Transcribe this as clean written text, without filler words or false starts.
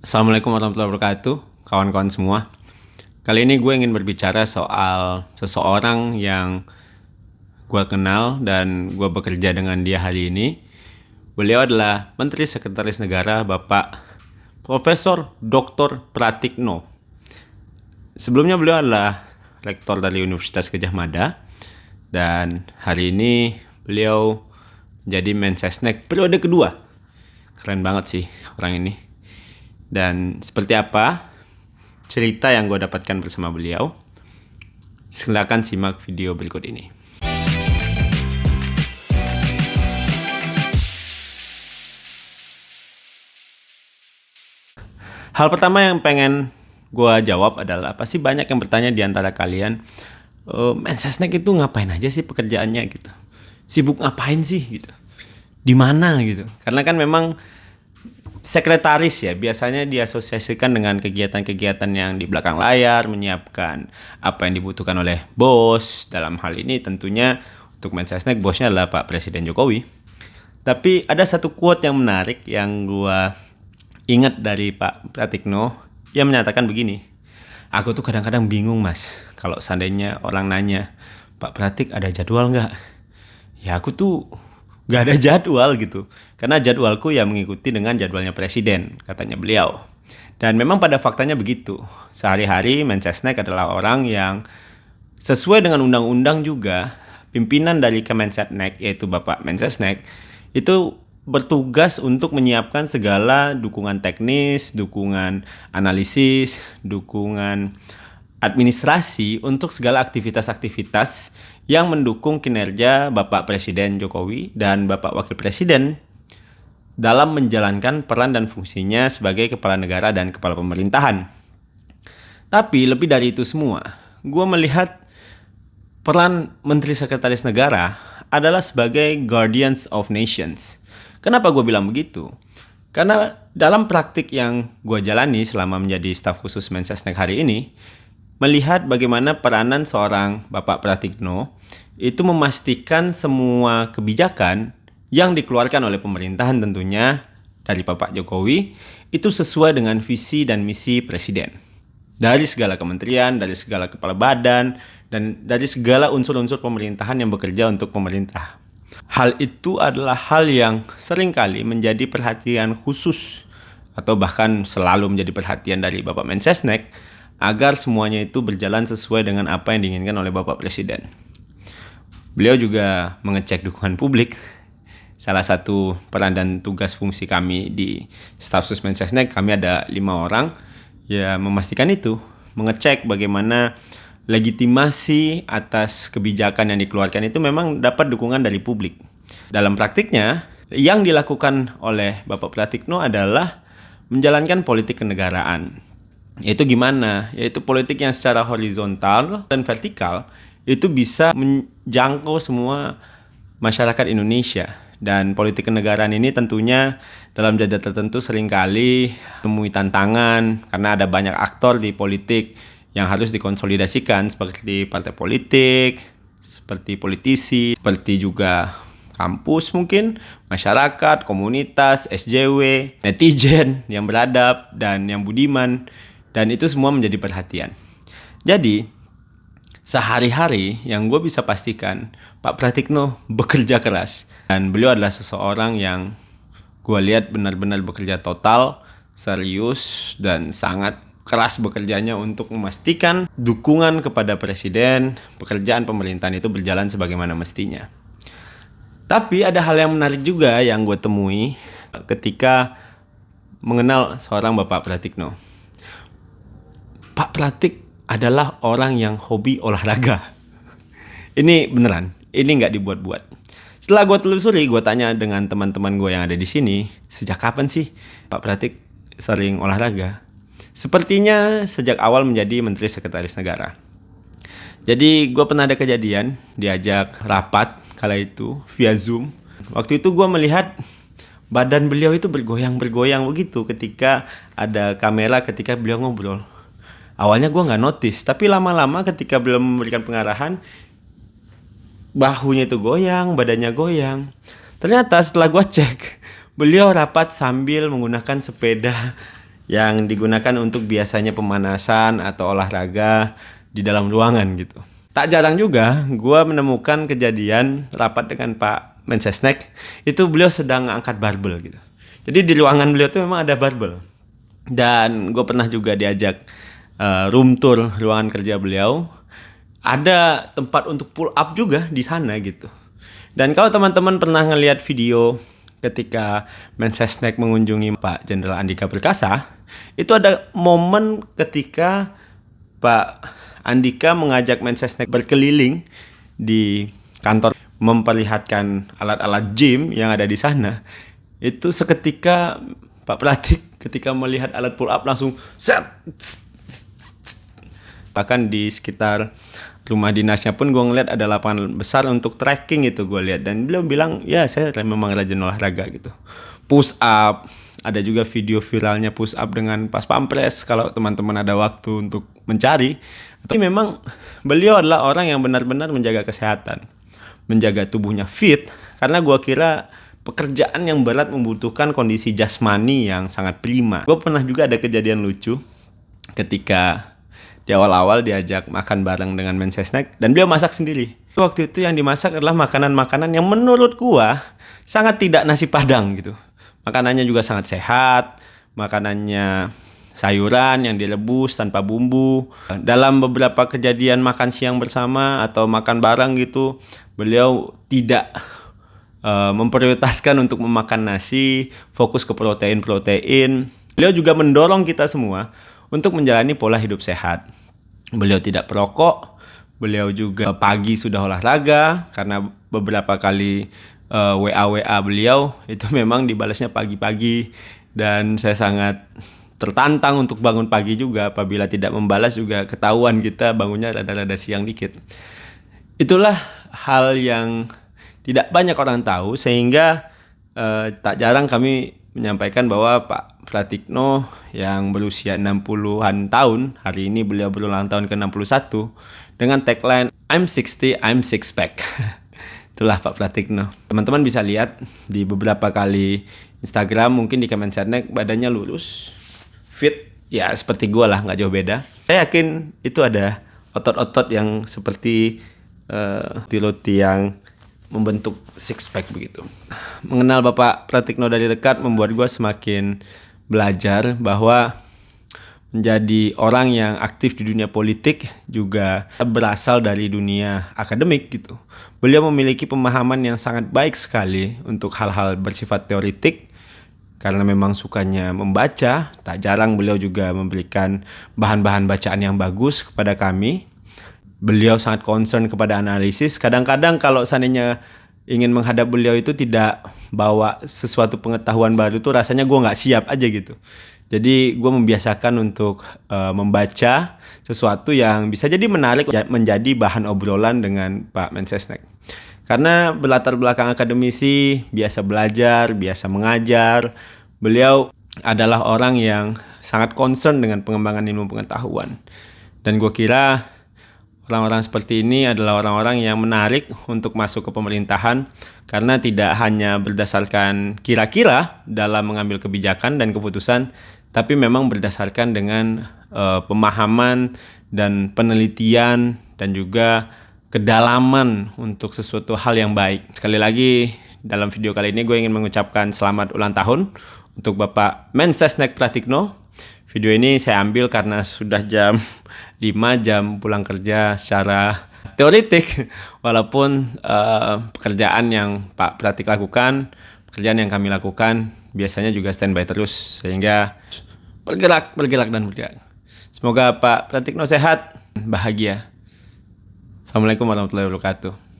Assalamualaikum warahmatullahi wabarakatuh, kawan-kawan semua. Kali ini gue ingin berbicara soal seseorang yang gue kenal dan gue bekerja dengan dia hari ini. Beliau adalah Menteri Sekretaris Negara Bapak Profesor Dr. Pratikno. Sebelumnya beliau adalah rektor dari Universitas Gadjah Mada dan hari ini beliau menjadi Mensesnek periode kedua. Keren banget sih orang ini. Dan seperti apa cerita yang gue dapatkan bersama beliau? Silakan simak video berikut ini. Hal pertama yang pengen gue jawab adalah pasti banyak yang bertanya di antara kalian, Mensesnek itu ngapain aja sih pekerjaannya gitu? Sibuk ngapain sih gitu? Di mana gitu? Karena kan memang sekretaris ya biasanya diasosiasikan dengan kegiatan-kegiatan yang di belakang layar, menyiapkan apa yang dibutuhkan oleh bos. Dalam hal ini tentunya untuk Mensesnek bosnya adalah Pak Presiden Jokowi. Tapi ada satu quote yang menarik yang gua ingat dari Pak Pratikno. Ia menyatakan begini, aku tuh kadang-kadang bingung mas kalau seandainya orang nanya, Pak Pratik ada jadwal nggak? Ya aku tuh gak ada jadwal gitu. Karena jadwalku ya mengikuti dengan jadwalnya presiden, katanya beliau. Dan memang pada faktanya begitu. Sehari-hari Mensesnek adalah orang yang sesuai dengan undang-undang juga, pimpinan dari Kemensetnek, yaitu Bapak Mensesnek, itu bertugas untuk menyiapkan segala dukungan teknis, dukungan analisis, dukungan administrasi untuk segala aktivitas-aktivitas yang mendukung kinerja Bapak Presiden Jokowi dan Bapak Wakil Presiden dalam menjalankan peran dan fungsinya sebagai kepala negara dan kepala pemerintahan. Tapi lebih dari itu semua, gue melihat peran Menteri Sekretaris Negara adalah sebagai guardians of nations. Kenapa gue bilang begitu? Karena dalam praktik yang gue jalani selama menjadi staf khusus Mensesnek hari ini, melihat bagaimana peranan seorang Bapak Pratikno itu memastikan semua kebijakan yang dikeluarkan oleh pemerintahan tentunya dari Bapak Jokowi itu sesuai dengan visi dan misi Presiden. Dari segala kementerian, dari segala kepala badan, dan dari segala unsur-unsur pemerintahan yang bekerja untuk pemerintah. Hal itu adalah hal yang seringkali menjadi perhatian khusus atau bahkan selalu menjadi perhatian dari Bapak Mensesnek agar semuanya itu berjalan sesuai dengan apa yang diinginkan oleh Bapak Presiden. Beliau juga mengecek dukungan publik. Salah satu peran dan tugas fungsi kami di staf sus Mensesnek, kami ada 5 orang, ya memastikan itu, mengecek bagaimana legitimasi atas kebijakan yang dikeluarkan itu memang dapat dukungan dari publik. Dalam praktiknya, yang dilakukan oleh Bapak Pratikno adalah menjalankan politik kenegaraan. Yaitu gimana? Yaitu politik yang secara horizontal dan vertikal itu bisa menjangkau semua masyarakat Indonesia. Dan politik kenegaraan ini tentunya dalam jeda tertentu seringkali menemui tantangan karena ada banyak aktor di politik yang harus dikonsolidasikan seperti partai politik, seperti politisi, seperti juga kampus mungkin, masyarakat, komunitas, SJW, netizen yang beradab dan yang budiman. Dan itu semua menjadi perhatian. Jadi, sehari-hari yang gue bisa pastikan, Pak Pratikno bekerja keras. Dan beliau adalah seseorang yang gue lihat benar-benar bekerja total, serius, dan sangat keras bekerjanya untuk memastikan dukungan kepada Presiden, pekerjaan pemerintahan itu berjalan sebagaimana mestinya. Tapi ada hal yang menarik juga yang gue temui ketika mengenal seorang Bapak Pratikno. Pak Pratik adalah orang yang hobi olahraga. Ini beneran, ini nggak dibuat-buat. Setelah gue telusuri, gue tanya dengan teman-teman gue yang ada di sini, sejak kapan sih Pak Pratik sering olahraga? Sepertinya sejak awal menjadi Menteri Sekretaris Negara. Jadi gue pernah ada kejadian, diajak rapat kala itu via Zoom. Waktu itu gue melihat badan beliau itu bergoyang-bergoyang begitu ketika ada kamera ketika beliau ngobrol. Awalnya gue nggak notice, tapi lama-lama ketika beliau memberikan pengarahan, bahunya itu goyang, badannya goyang. Ternyata setelah gue cek, beliau rapat sambil menggunakan sepeda yang digunakan untuk biasanya pemanasan atau olahraga di dalam ruangan gitu. Tak jarang juga gue menemukan kejadian rapat dengan Pak Mensesnek, itu beliau sedang angkat barbel gitu. Jadi di ruangan beliau tuh memang ada barbel. Dan gue pernah juga diajak room tour ruangan kerja beliau. Ada tempat untuk pull up juga di sana gitu. Dan kalau teman-teman pernah ngelihat video ketika Mensesnek mengunjungi Pak Jenderal Andika Perkasa, itu ada momen ketika Pak Andika mengajak Mensesnek berkeliling di kantor memperlihatkan alat-alat gym yang ada di sana. Itu seketika Pak Pratik ketika melihat alat pull up langsung set. Bahkan di sekitar rumah dinasnya pun gue ngeliat ada lapangan besar untuk trekking itu gue lihat, dan beliau bilang ya saya memang rajin olahraga gitu. Push up, ada juga video viralnya push up dengan pas pampres kalau teman-teman ada waktu untuk mencari. Tapi memang beliau adalah orang yang benar-benar menjaga kesehatan, menjaga tubuhnya fit, karena gue kira pekerjaan yang berat membutuhkan kondisi jasmani yang sangat prima. Gue pernah juga ada kejadian lucu ketika di awal-awal diajak makan bareng dengan Mensesnek dan beliau masak sendiri. Waktu itu yang dimasak adalah makanan-makanan yang menurut gua sangat tidak nasi padang gitu. Makanannya juga sangat sehat, makanannya sayuran yang direbus tanpa bumbu. Dalam beberapa kejadian makan siang bersama atau makan bareng gitu, beliau tidak memprioritaskan untuk memakan nasi, fokus ke protein-protein. Beliau juga mendorong kita semua untuk menjalani pola hidup sehat. Beliau tidak perokok, beliau juga pagi sudah olahraga, karena beberapa kali WA beliau itu memang dibalasnya pagi-pagi, dan saya sangat tertantang untuk bangun pagi juga. Apabila tidak membalas juga ketahuan kita bangunnya rada-rada siang dikit. Itulah hal yang tidak banyak orang tahu, sehingga tak jarang kami menyampaikan bahwa Pak Pratikno yang berusia 60-an tahun, hari ini beliau berulang tahun ke-61, dengan tagline I'm 60, I'm six pack. Itulah Pak Pratikno. Teman-teman bisa lihat di beberapa kali Instagram, mungkin di Kemensesnek badannya lurus, fit, ya seperti gue lah, nggak jauh beda. Saya yakin itu ada otot-otot yang seperti roti yang membentuk six pack begitu. Mengenal Bapak Pratikno dari dekat membuat gue semakin belajar bahwa menjadi orang yang aktif di dunia politik juga berasal dari dunia akademik gitu. Beliau memiliki pemahaman yang sangat baik sekali untuk hal-hal bersifat teoritik, karena memang sukanya membaca. Tak jarang beliau juga memberikan bahan-bahan bacaan yang bagus kepada kami. Beliau sangat concern kepada analisis. Kadang-kadang kalau seandainya ingin menghadap beliau itu tidak bawa sesuatu pengetahuan baru tuh rasanya gue gak siap aja gitu. Jadi gue membiasakan untuk membaca sesuatu yang bisa jadi menarik menjadi bahan obrolan dengan Pak Mensesnek. Karena berlatar belakang akademisi, biasa belajar, biasa mengajar, beliau adalah orang yang sangat concern dengan pengembangan ilmu pengetahuan. Dan gue kira orang-orang seperti ini adalah orang-orang yang menarik untuk masuk ke pemerintahan, karena tidak hanya berdasarkan kira-kira dalam mengambil kebijakan dan keputusan, tapi memang berdasarkan dengan pemahaman dan penelitian dan juga kedalaman untuk sesuatu hal yang baik. Sekali lagi, dalam video kali ini gue ingin mengucapkan selamat ulang tahun untuk Bapak Mensesnek Pratikno. Video ini saya ambil karena sudah jam 5 jam pulang kerja secara teoritik, walaupun pekerjaan yang Pak Pratik lakukan, pekerjaan yang kami lakukan biasanya juga standby terus, sehingga bergerak dan bergerak. Semoga Pak Pratikno sehat, bahagia. Assalamualaikum warahmatullahi wabarakatuh.